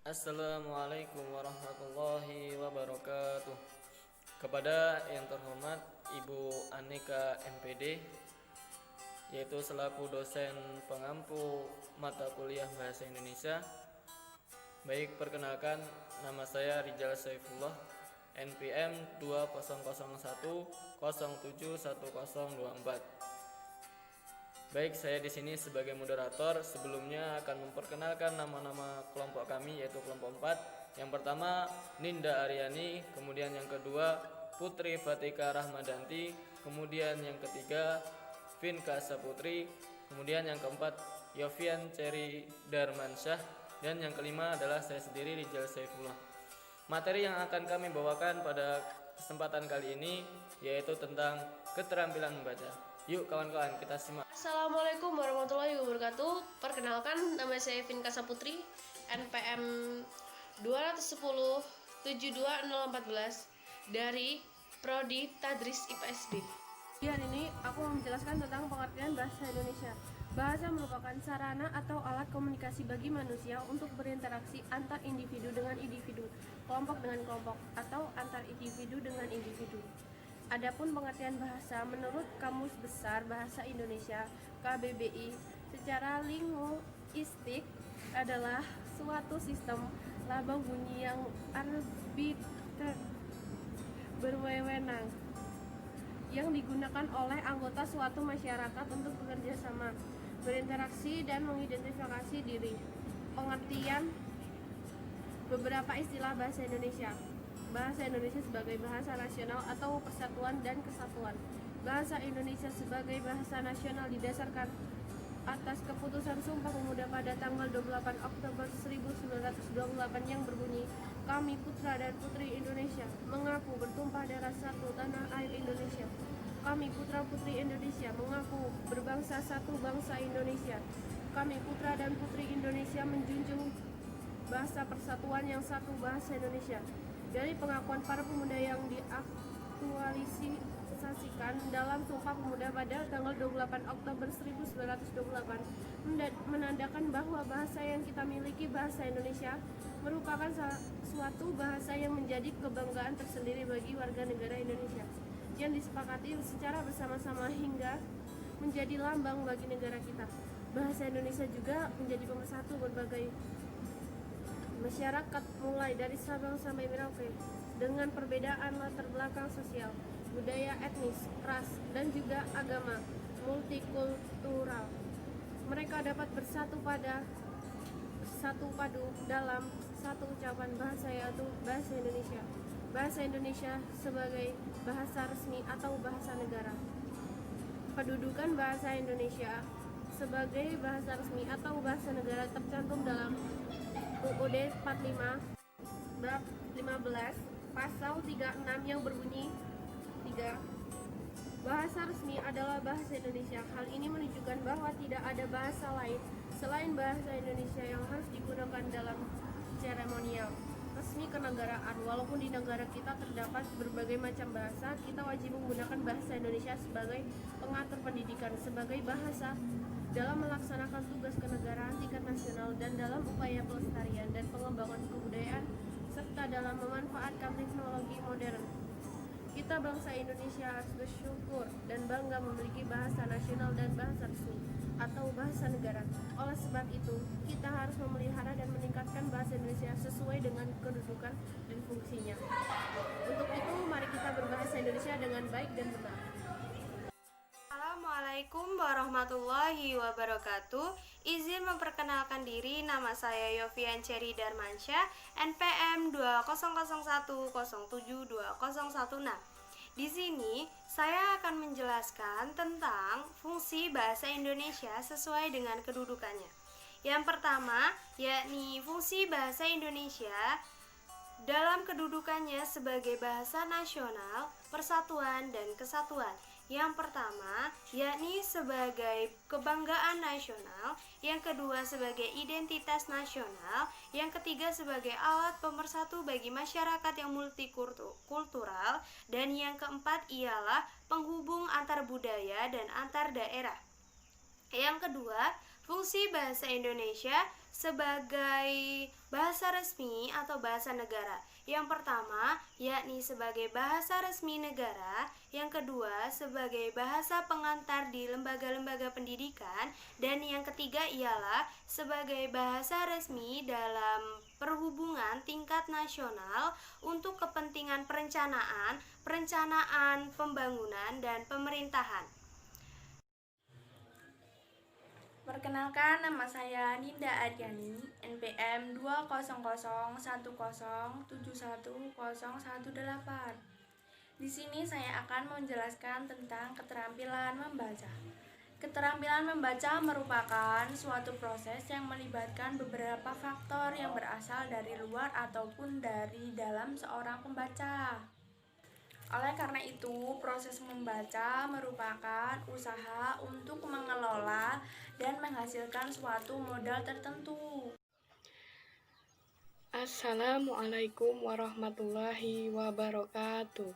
Assalamualaikum warahmatullahi wabarakatuh. Kepada yang terhormat Ibu Aneka MPD, yaitu selaku dosen pengampu mata kuliah Bahasa Indonesia. Baik, perkenalkan, nama saya Rijal Saifullah, NPM 2001071024. Baik, saya di sini sebagai moderator. Sebelumnya akan memperkenalkan nama-nama kelompok kami, yaitu kelompok 4. Yang pertama Ninda Aryani, kemudian yang kedua Putri Fatika Rahmadanti, kemudian yang ketiga Vinka Saputri, kemudian yang keempat Yofian Ceri Darmansyah, dan yang kelima adalah saya sendiri, Rijal Saifullah. Materi yang akan kami bawakan pada kesempatan kali ini yaitu tentang keterampilan membaca. Yuk kawan-kawan, kita simak. Assalamualaikum warahmatullahi wabarakatuh. Perkenalkan, nama saya Vinka Saputri, NPM 210-72014 dari Prodi Tadris IPSB. Di hari ini aku mau menjelaskan tentang pengertian bahasa Indonesia. Bahasa merupakan sarana atau alat komunikasi bagi manusia untuk berinteraksi antar individu dengan individu, kelompok dengan kelompok, atau antar individu dengan individu. Adapun pengertian bahasa menurut Kamus Besar Bahasa Indonesia KBBI secara linguistik adalah suatu sistem laba bunyi yang arbiter berwenang yang digunakan oleh anggota suatu masyarakat untuk bekerja sama, berinteraksi, dan mengidentifikasi diri. Pengertian beberapa istilah bahasa Indonesia. Bahasa Indonesia sebagai bahasa nasional atau persatuan dan kesatuan. Bahasa Indonesia sebagai bahasa nasional didasarkan atas keputusan Sumpah Pemuda pada tanggal 28 Oktober 1928 yang berbunyi, "Kami putra dan putri Indonesia mengaku bertumpah darah satu tanah air Indonesia. Kami putra putri Indonesia mengaku berbangsa satu bangsa Indonesia. Kami putra dan putri Indonesia menjunjung bahasa persatuan yang satu bahasa Indonesia." Dari pengakuan para pemuda yang diaktualisasikan dalam Sumpah Pemuda pada tanggal 28 Oktober 1928 menandakan bahwa bahasa yang kita miliki, bahasa Indonesia, merupakan suatu bahasa yang menjadi kebanggaan tersendiri bagi warga negara Indonesia, yang disepakati secara bersama-sama hingga menjadi lambang bagi negara kita. Bahasa Indonesia juga menjadi pemersatu berbagai masyarakat mulai dari Sabang sampai Merauke dengan perbedaan latar belakang sosial, budaya, etnis, ras, dan juga agama multikultural. Mereka dapat bersatu padu dalam satu ucapan bahasa, yaitu bahasa Indonesia. Bahasa Indonesia sebagai bahasa resmi atau bahasa negara. Kedudukan bahasa Indonesia sebagai bahasa resmi atau bahasa negara tercantum dalam UUD 45 bab 15 pasal 36 yang berbunyi 3. Bahasa resmi adalah bahasa Indonesia. Hal ini menunjukkan bahwa tidak ada bahasa lain selain bahasa Indonesia yang harus digunakan dalam seremonial resmi kenegaraan. Walaupun di negara kita terdapat berbagai macam bahasa, kita wajib menggunakan bahasa Indonesia sebagai pengatur pendidikan, sebagai bahasa dalam melaksanakan tugas kenegaraan tingkat nasional, dan dalam upaya pelestarian dan pengembangan kebudayaan, serta dalam memanfaatkan teknologi modern. Kita bangsa Indonesia harus bersyukur dan bangga memiliki bahasa nasional dan bahasa resmi atau bahasa negara. Oleh sebab itu, kita harus memelihara dan meningkatkan bahasa Indonesia sesuai dengan kedudukan dan fungsinya. Untuk itu, mari kita berbahasa Indonesia dengan baik dan benar. Assalamualaikum warahmatullahi wabarakatuh. Izin memperkenalkan diri, nama saya Yofian Ceri Darmansyah, NPM 2001072016. Di sini saya akan menjelaskan tentang fungsi bahasa Indonesia sesuai dengan kedudukannya. Yang pertama, yakni fungsi bahasa Indonesia dalam kedudukannya sebagai bahasa nasional, persatuan, dan kesatuan. Yang pertama, yakni sebagai kebanggaan nasional. Yang kedua, sebagai identitas nasional. Yang ketiga, sebagai alat pemersatu bagi masyarakat yang multikultural. Dan yang keempat ialah penghubung antar budaya dan antar daerah. Yang kedua, fungsi bahasa Indonesia sebagai bahasa resmi atau bahasa negara. Yang pertama, yakni sebagai bahasa resmi negara. Yang kedua, sebagai bahasa pengantar di lembaga-lembaga pendidikan. Dan yang ketiga ialah sebagai bahasa resmi dalam perhubungan tingkat nasional untuk kepentingan perencanaan, pembangunan, dan pemerintahan. Perkenalkan, nama saya Ninda Aryani, NPM 20010710118. Di sini saya akan menjelaskan tentang keterampilan membaca. Keterampilan membaca merupakan suatu proses yang melibatkan beberapa faktor yang berasal dari luar ataupun dari dalam seorang pembaca. Oleh karena itu, proses membaca merupakan usaha untuk mengelola dan menghasilkan suatu modal tertentu. Assalamualaikum warahmatullahi wabarakatuh.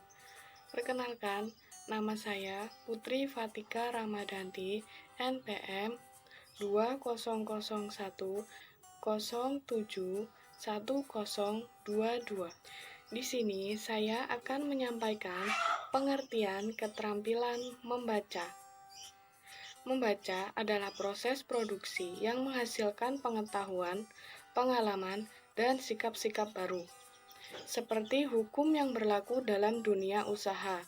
Perkenalkan, nama saya Putri Fatika Ramadanti, NPM 20010710122. Di sini saya akan menyampaikan pengertian keterampilan membaca. Membaca adalah proses produksi yang menghasilkan pengetahuan, pengalaman, dan sikap-sikap baru. Seperti hukum yang berlaku dalam dunia usaha.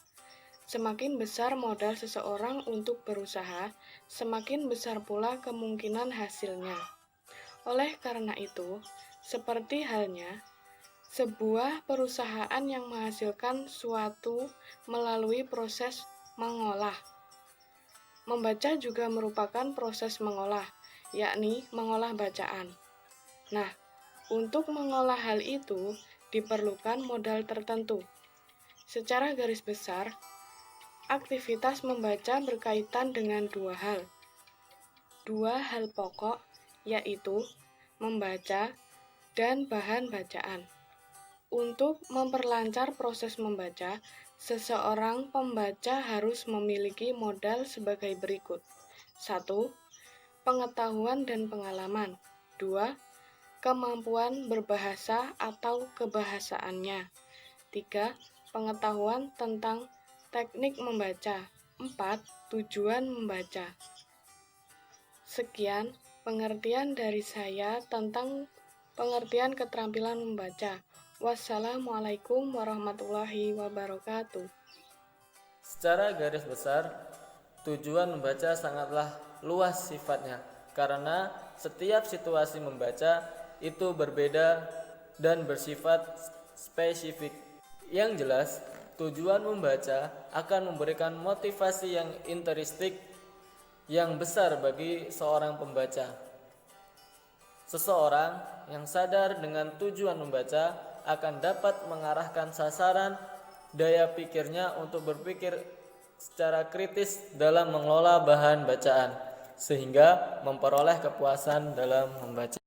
Semakin besar modal seseorang untuk berusaha, semakin besar pula kemungkinan hasilnya. Oleh karena itu, seperti halnya sebuah perusahaan yang menghasilkan suatu melalui proses mengolah. Membaca juga merupakan proses mengolah, yakni mengolah bacaan. Nah, untuk mengolah hal itu diperlukan modal tertentu. Secara garis besar, aktivitas membaca berkaitan dengan dua hal pokok, yaitu membaca dan bahan bacaan. Untuk memperlancar proses membaca, seseorang pembaca harus memiliki modal sebagai berikut. 1. Pengetahuan dan pengalaman. 2. Kemampuan berbahasa atau kebahasaannya. 3. Pengetahuan tentang teknik membaca. 4. Tujuan membaca. Sekian pengertian dari saya tentang pengertian keterampilan membaca. Wassalamualaikum warahmatullahi wabarakatuh. Secara garis besar, tujuan membaca sangatlah luas sifatnya, karena setiap situasi membaca itu berbeda dan bersifat spesifik. Yang jelas, tujuan membaca akan memberikan motivasi yang intrinsik yang besar bagi seorang pembaca. Seseorang yang sadar dengan tujuan membaca akan dapat mengarahkan sasaran daya pikirnya untuk berpikir secara kritis dalam mengelola bahan bacaan, sehingga memperoleh kepuasan dalam membaca.